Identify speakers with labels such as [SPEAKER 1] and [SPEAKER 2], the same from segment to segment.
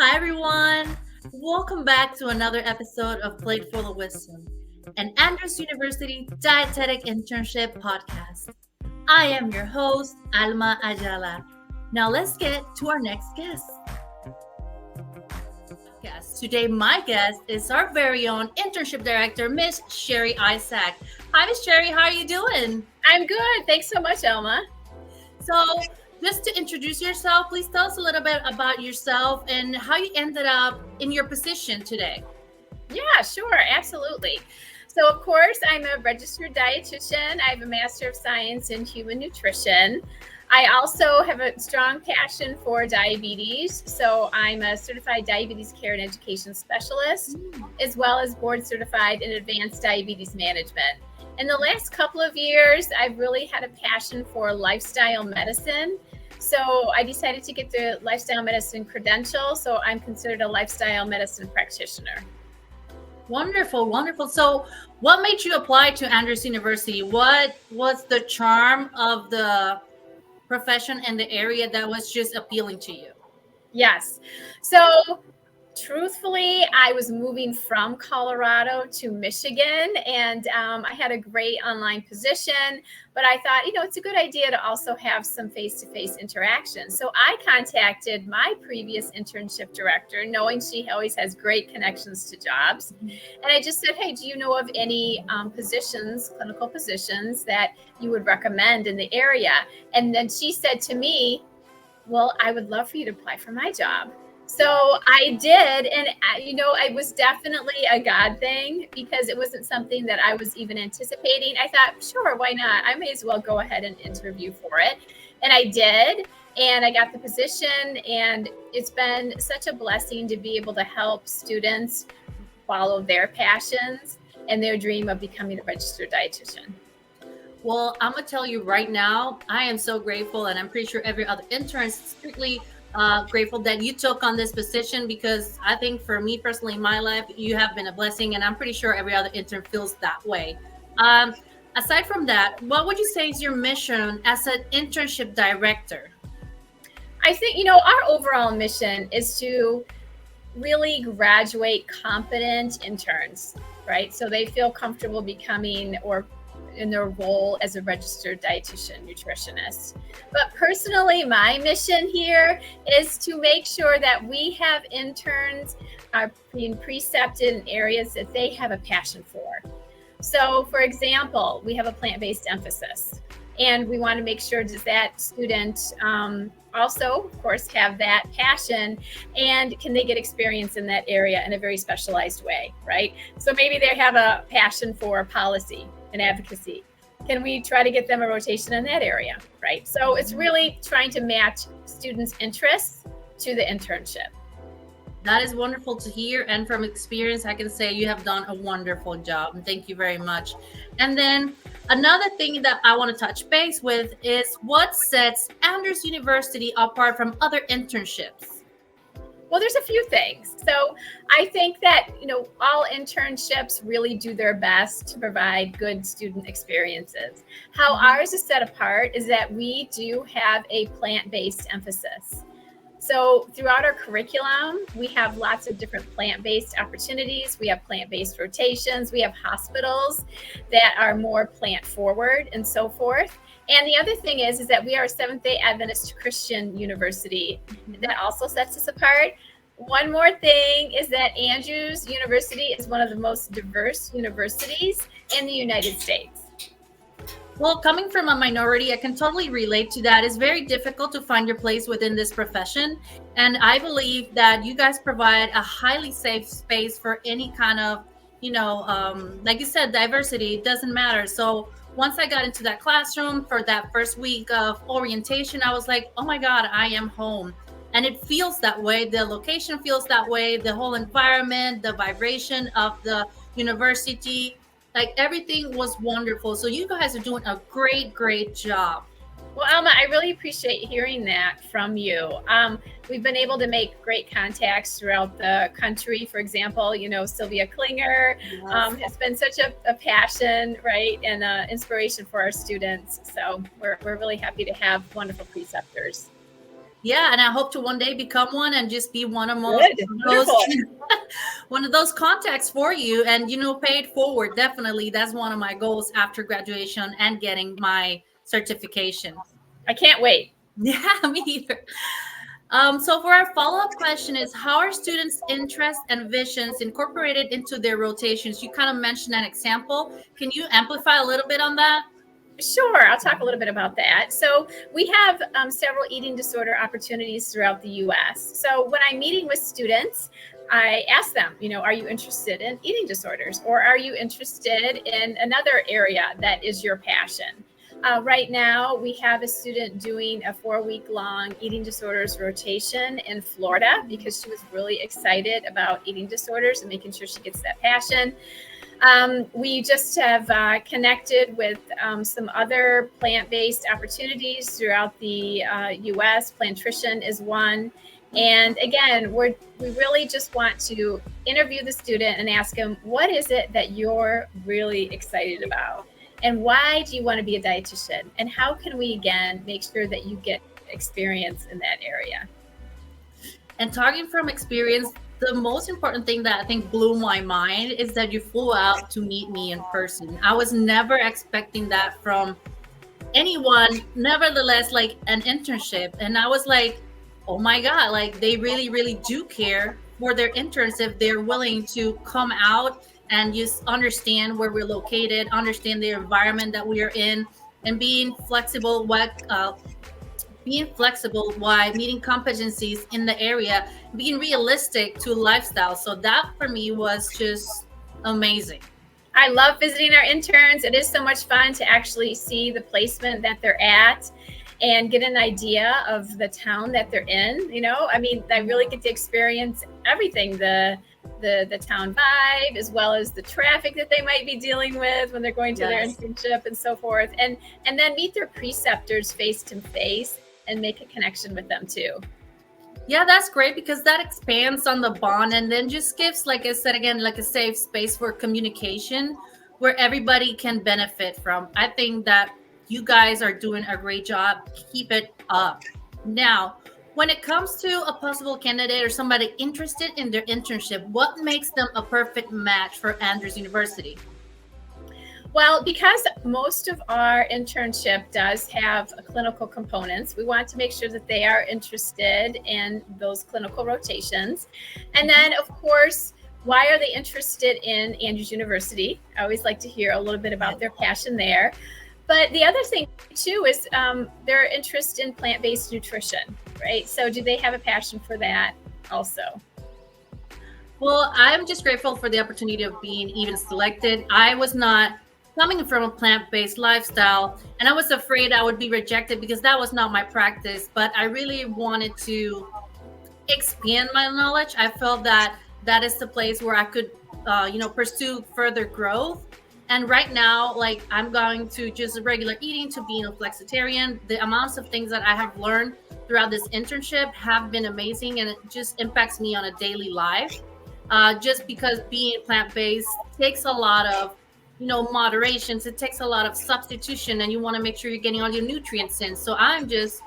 [SPEAKER 1] Hi, everyone. Welcome back to another episode of Platful of Wisdom, an Andrews University Dietetic Internship podcast. I am your host, Alma Ayala. Now, let's get to our next guest. Today, my guest is our very own Internship Director, Ms. Sherri Isaak. Hi, Ms. Sherri. How are you doing?
[SPEAKER 2] I'm good. Thanks so much, Elma.
[SPEAKER 1] So, just to introduce yourself, please tell us a little bit about yourself and how you ended up in your position today.
[SPEAKER 2] Yeah, sure. Absolutely. So, of course, I'm a registered dietitian. I have a Master of Science in Human Nutrition. I also have a strong passion for diabetes. So, I'm a certified diabetes care and education specialist, as well as board certified in advanced diabetes management. In the last couple of years, I've really had a passion for lifestyle medicine. So I decided to get the lifestyle medicine credential. So I'm considered a lifestyle medicine practitioner.
[SPEAKER 1] Wonderful, wonderful. So, what made you apply to Andrews University? What was the charm of the profession and the area that was just appealing to you?
[SPEAKER 2] Yes. So truthfully, I was moving from Colorado to Michigan, and I had a great online position. But I thought, it's a good idea to also have some face-to-face interaction. So I contacted my previous internship director, knowing she always has great connections to jobs. And I just said, hey, do you know of any clinical positions that you would recommend in the area? And then she said to me, well, I would love for you to apply for my job. So I did. And, it was definitely a God thing because it wasn't something that I was even anticipating. I thought, sure, why not? I may as well go ahead and interview for it. And I did. And I got the position. And it's been such a blessing to be able to help students follow their passions and their dream of becoming a registered dietitian.
[SPEAKER 1] Well, I'm going to tell you right now, I am so grateful, and I'm pretty sure every other intern is strictly grateful that you took on this position because I think for me personally in my life, you have been a blessing, and I'm pretty sure every other intern feels that way. Um, Aside from that, what would you say is your mission as an internship director?
[SPEAKER 2] I think, our overall mission is to really graduate competent interns, right? So they feel comfortable becoming or in their role as a registered dietitian nutritionist. But personally, my mission here is to make sure that we have interns are being precepted in areas that they have a passion for. So, for example, we have a plant-based emphasis, and we want to make sure that student also, of course, have that passion, and can they get experience in that area in a very specialized way, right? So maybe they have a passion for policy and advocacy. Can we try to get them a rotation in that area, right? So it's really trying to match students' interests to the internship.
[SPEAKER 1] That is wonderful to hear. And from experience, I can say you have done a wonderful job. And thank you very much. And then another thing that I want to touch base with is what sets Andrews University apart from other internships?
[SPEAKER 2] Well, there's a few things. So I think that, all internships really do their best to provide good student experiences. How ours is set apart is that we do have a plant-based emphasis. So throughout our curriculum, we have lots of different plant-based opportunities. We have plant-based rotations. We have hospitals that are more plant forward and so forth. And the other thing is that we are a Seventh-day Adventist Christian university. That also sets us apart. One more thing is that Andrews University is one of the most diverse universities in the United States.
[SPEAKER 1] Well, coming from a minority, I can totally relate to that. It's very difficult to find your place within this profession. And I believe that you guys provide a highly safe space for any kind of, like you said, diversity. It doesn't matter. So once I got into that classroom for that first week of orientation, I was like, oh my God, I am home. And it feels that way. The location feels that way. The whole environment, the vibration of the university, like everything was wonderful. So you guys are doing a great, great job.
[SPEAKER 2] Well, Alma, I really appreciate hearing that from you. We've been able to make great contacts throughout the country. For example, Sylvia Klinger has been such a passion, right, and inspiration for our students. So we're really happy to have wonderful preceptors.
[SPEAKER 1] Yeah, and I hope to one day become one and just be one of
[SPEAKER 2] Good.
[SPEAKER 1] those
[SPEAKER 2] Wonderful.
[SPEAKER 1] one of those contacts for you, and pay it forward. Definitely, that's one of my goals after graduation and getting my certification.
[SPEAKER 2] I can't wait.
[SPEAKER 1] Yeah, me either. So for our follow-up question is, how are students' interests and visions incorporated into their rotations? You kind of mentioned an example. Can you amplify a little bit on that?
[SPEAKER 2] Sure, I'll talk a little bit about that. So, we have several eating disorder opportunities throughout the US. So, when I'm meeting with students, I ask them, are you interested in eating disorders, or are you interested in another area that is your passion? Right now, we have a student doing a 4-week long eating disorders rotation in Florida because she was really excited about eating disorders and making sure she gets that passion. We just have connected with some other plant-based opportunities throughout the U.S. Plantrition is one. And again, we really just want to interview the student and ask them, what is it that you're really excited about? And why do you want to be a dietitian? And how can we, again, make sure that you get experience in that area?
[SPEAKER 1] And talking from experience, the most important thing that I think blew my mind is that you flew out to meet me in person. I was never expecting that from anyone, nevertheless, like an internship. And I was like, oh my God, like they really, really do care for their interns if they're willing to come out and just understand where we're located, understand the environment that we are in, and being flexible while meeting competencies in the area, being realistic to lifestyle. So that for me was just amazing.
[SPEAKER 2] I love visiting our interns. It is so much fun to actually see the placement that they're at and get an idea of the town that they're in. I mean, I really get to experience everything, the town vibe, as well as the traffic that they might be dealing with when they're going to their
[SPEAKER 1] Yes.
[SPEAKER 2] internship and so forth. And then meet their preceptors face to face and make a connection with them too.
[SPEAKER 1] Yeah, that's great because that expands on the bond and then just gives, like I said again, like a safe space for communication where everybody can benefit from. I think that you guys are doing a great job. Keep it up. Now, when it comes to a possible candidate or somebody interested in their internship, what makes them a perfect match for Andrews University?
[SPEAKER 2] Well, because most of our internship does have clinical components, we want to make sure that they are interested in those clinical rotations. And then, of course, why are they interested in Andrews University? I always like to hear a little bit about their passion there. But the other thing, too, is their interest in plant-based nutrition, right? So do they have a passion for that also?
[SPEAKER 1] Well, I'm just grateful for the opportunity of being even selected. I was not coming from a plant-based lifestyle, and I was afraid I would be rejected because that was not my practice, but I really wanted to expand my knowledge. I felt that that is the place where I could pursue further growth. And right now, like I'm going to just regular eating to being a flexitarian. The amounts of things that I have learned throughout this internship have been amazing, and it just impacts me on a daily life. Just because being plant-based takes a lot of moderations, it takes a lot of substitution, and you want to make sure you're getting all your nutrients in. So I'm just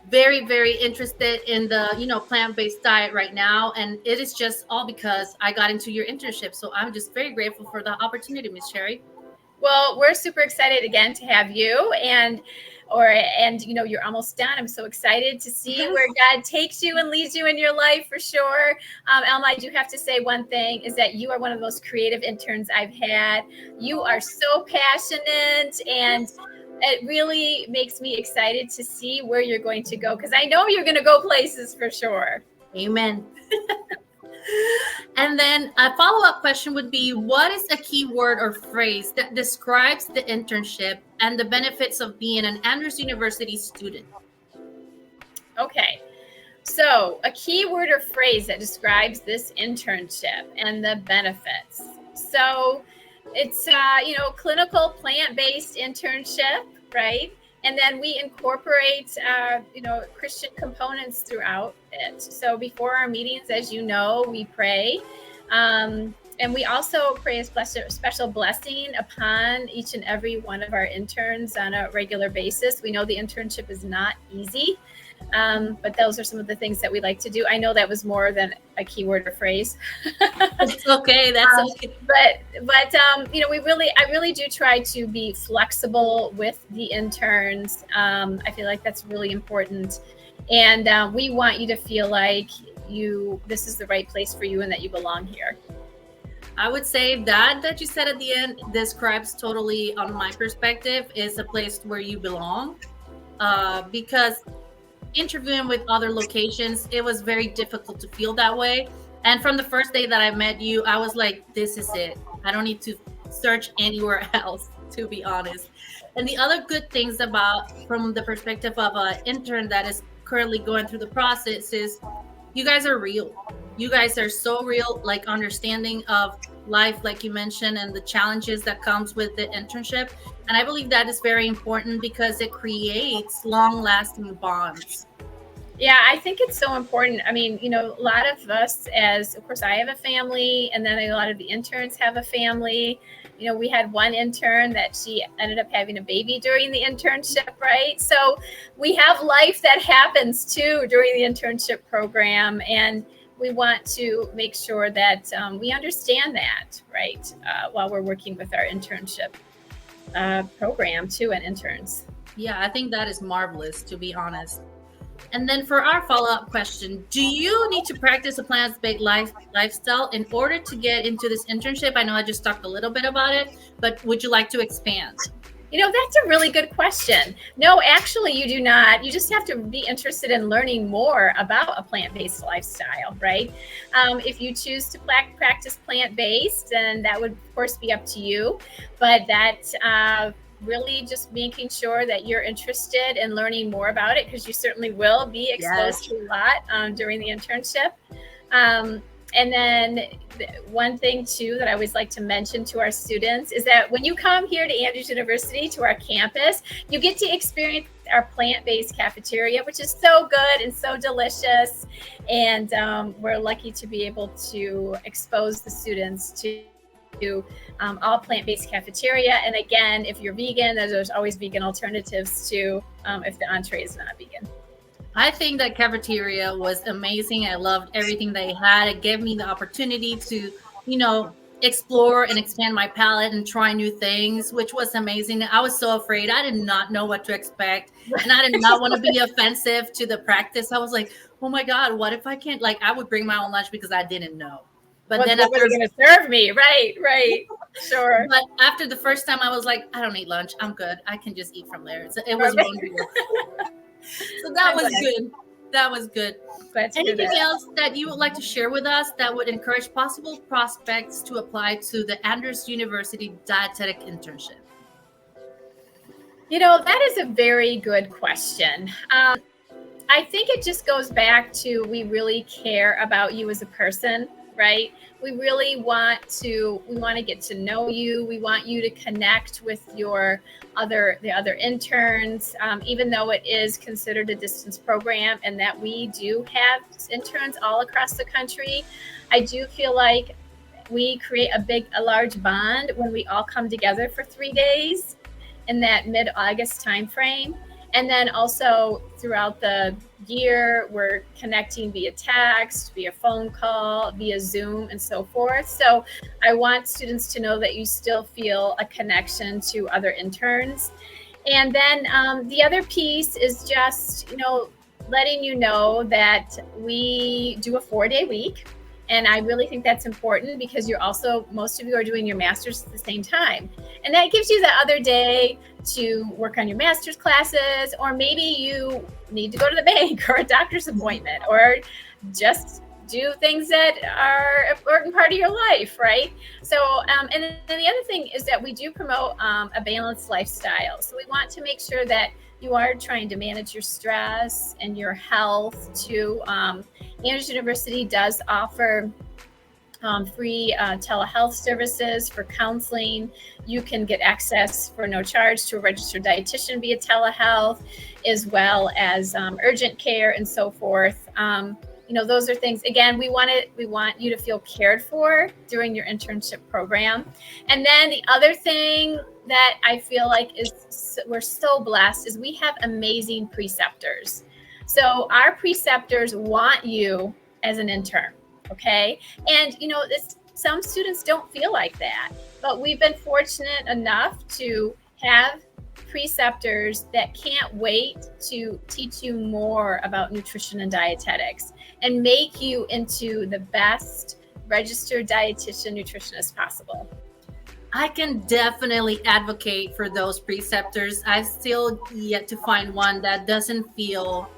[SPEAKER 1] very, very interested in the plant-based diet right now, and it is just all because I got into your internship. So I'm just very grateful for the opportunity, Miss Sherri.
[SPEAKER 2] Well, we're super excited again to have you, and you're almost done. I'm so excited to see where God takes you and leads you in your life for sure. Elma, I do have to say one thing is that you are one of the most creative interns I've had. You are so passionate, and it really makes me excited to see where you're going to go, because I know you're going to go places for sure.
[SPEAKER 1] Amen. And then a follow-up question would be, what is a key word or phrase that describes the internship and the benefits of being an Andrews University student?
[SPEAKER 2] Okay. So, a key word or phrase that describes this internship and the benefits. So, it's clinical plant-based internship, right? And then we incorporate Christian components throughout it. So before our meetings, as you know, we pray. And we also pray a special blessing upon each and every one of our interns on a regular basis. We know the internship is not easy, but those are some of the things that we like to do. I know that was more than a keyword or phrase.
[SPEAKER 1] It's okay. That's okay.
[SPEAKER 2] But I really do try to be flexible with the interns. I feel like that's really important, and we want you to feel like this is the right place for you and that you belong here.
[SPEAKER 1] I would say that you said at the end describes totally, on my perspective, is a place where you belong. Because interviewing with other locations, it was very difficult to feel that way. And from the first day that I met you, I was like, this is it. I don't need to search anywhere else, to be honest. And the other good things about, from the perspective of an intern that is currently going through the process, is you guys are real. You guys are so real, like understanding of life, like you mentioned, and the challenges that comes with the internship. And I believe that is very important because it creates long-lasting bonds.
[SPEAKER 2] Yeah, I think it's so important. I mean, a lot of us, of course, I have a family, and then a lot of the interns have a family. We had one intern that she ended up having a baby during the internship, right? So we have life that happens too during the internship program, and we want to make sure that we understand that, right, while we're working with our internship program too, and interns.
[SPEAKER 1] Yeah, I think that is marvelous, to be honest. And then for our follow-up question, do you need to practice a plant-based lifestyle in order to get into this internship? I know I just talked a little bit about it, but would you like to expand?
[SPEAKER 2] That's a really good question. No, actually, you do not. You just have to be interested in learning more about a plant-based lifestyle, right? If you choose to practice plant-based, then that would, of course, be up to you. But that really just making sure that you're interested in learning more about it, because you certainly will be exposed to a lot during the internship. And then one thing too that I always like to mention to our students is that when you come here to Andrews University, to our campus, you get to experience our plant-based cafeteria, which is so good and so delicious. And we're lucky to be able to expose the students to all plant-based cafeteria. And again, if you're vegan, there's always vegan alternatives too, if the entree is not vegan.
[SPEAKER 1] I think that cafeteria was amazing. I loved everything they had. It gave me the opportunity to, explore and expand my palate and try new things, which was amazing. I was so afraid. I did not know what to expect. And I did not want to be offensive to the practice. I was like, oh my God, what if I can't? Like, I would bring my own lunch because I didn't know.
[SPEAKER 2] But then what are you going to serve me? Right. Sure.
[SPEAKER 1] But after the first time, I was like, I don't need lunch. I'm good. I can just eat from there. So it was wonderful. So that was good. That was good. Anything else that you would like to share with us that would encourage possible prospects to apply to the Andrews University Dietetic Internship?
[SPEAKER 2] That is a very good question. I think it just goes back to, we really care about you as a person, right? We really want to get to know you. We want you to connect with the other interns, even though it is considered a distance program and that we do have interns all across the country. I do feel like we create a large bond when we all come together for 3 days in that mid-August timeframe. And then also throughout the year, we're connecting via text, via phone call, via Zoom, and so forth. So I want students to know that you still feel a connection to other interns. And then the other piece is just, letting you know that we do a 4-day week. And I really think that's important because most of you are doing your master's at the same time. And that gives you the other day to work on your master's classes, or maybe you need to go to the bank or a doctor's appointment, or just do things that are an important part of your life, right? So, and then the other thing is that we do promote a balanced lifestyle. So we want to make sure that you are trying to manage your stress and your health too. Andrews University does offer free telehealth services for counseling. You can get access for no charge to a registered dietitian via telehealth, as well as urgent care and so forth. those are things, again, we want you to feel cared for during your internship program. And then the other thing that I feel like we're so blessed is we have amazing preceptors. So our preceptors want you as an intern. Okay. And some students don't feel like that, but we've been fortunate enough to have preceptors that can't wait to teach you more about nutrition and dietetics and make you into the best registered dietitian nutritionist possible.
[SPEAKER 1] I can definitely advocate for those preceptors. I've still yet to find one that doesn't feel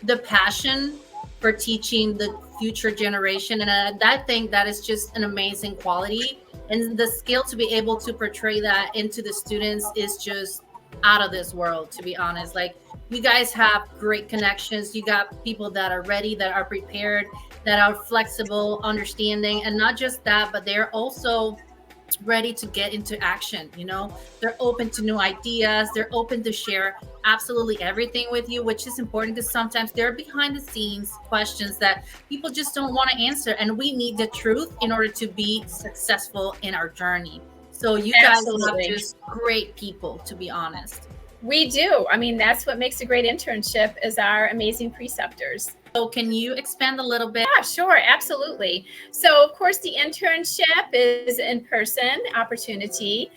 [SPEAKER 1] the passion for teaching the future generation. And I think that is just an amazing quality. And the skill to be able to portray that into the students is just out of this world, to be honest. Like, you guys have great connections. You got people that are ready, that are prepared, that are flexible, understanding. And not just that, but they're also ready to get into action. They're open to new ideas. They're open to share absolutely everything with you, which is important because sometimes there are behind the scenes questions that people just don't want to answer, and we need the truth in order to be successful in our journey. So you guys have just great people, to be honest.
[SPEAKER 2] We do. I mean, that's what makes a great internship, is our amazing preceptors.
[SPEAKER 1] So can you expand a little bit?
[SPEAKER 2] Yeah, sure. Absolutely. So, of course, the internship is in-person opportunity,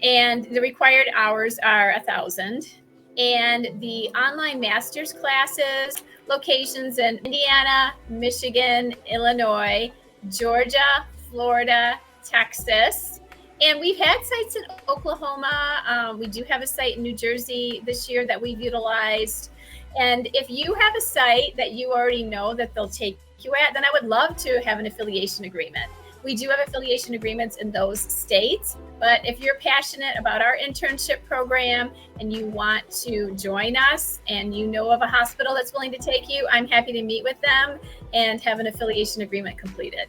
[SPEAKER 2] and the required hours are 1,000. And the online master's classes, locations in Indiana, Michigan, Illinois, Georgia, Florida, Texas. And we've had sites in Oklahoma. We do have a site in New Jersey this year that we've utilized. And if you have a site that you already know that they'll take you at, then I would love to have an affiliation agreement. We do have affiliation agreements in those states, but if you're passionate about our internship program and you want to join us and you know of a hospital that's willing to take you, I'm happy to meet with them and have an affiliation agreement completed.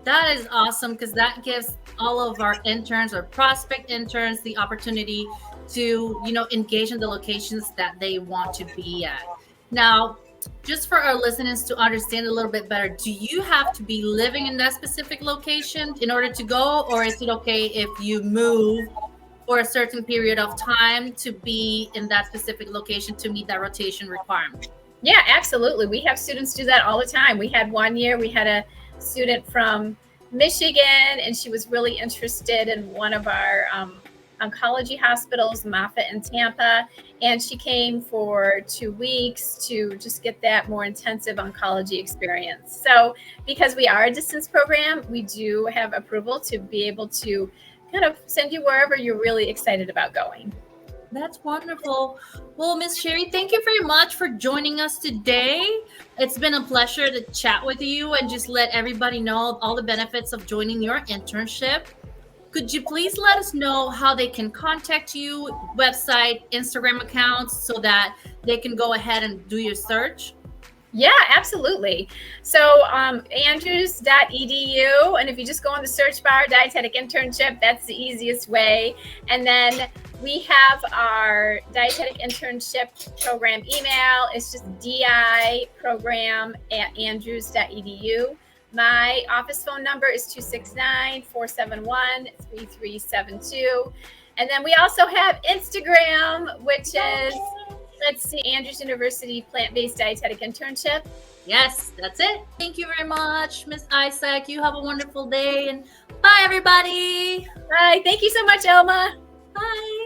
[SPEAKER 1] That is awesome, because that gives all of our interns or prospect interns the opportunity to, engage in the locations that they want to be at. Now, just for our listeners to understand a little bit better, do you have to be living in that specific location in order to go, or is it okay if you move for a certain period of time to be in that specific location to meet that rotation requirement?
[SPEAKER 2] Yeah, absolutely. We have students do that all the time. We had one year, we had a student from Michigan, and she was really interested in one of our oncology hospitals, Moffitt in Tampa, and she came for 2 weeks to just get that more intensive oncology experience. So because we are a distance program, we do have approval to be able to kind of send you wherever you're really excited about going.
[SPEAKER 1] That's wonderful. Well, Ms. Sherri, thank you very much for joining us today. It's been a pleasure to chat with you and just let everybody know all the benefits of joining your internship. Could you please let us know how they can contact you, website, Instagram accounts, so that they can go ahead and do your search?
[SPEAKER 2] Yeah, absolutely. So andrews.edu, and if you just go on the search bar, dietetic internship, that's the easiest way. And then we have our dietetic internship program email. It's just diprogram@andrews.edu. My office phone number is 269-471-3372. And then we also have Instagram, which is, let's see, Andrews University Plant-Based Dietetic Internship.
[SPEAKER 1] Yes, that's it. Thank you very much, Ms. Isaak. You have a wonderful day, and bye, everybody.
[SPEAKER 2] Bye. Thank you so much, Elma.
[SPEAKER 1] Bye.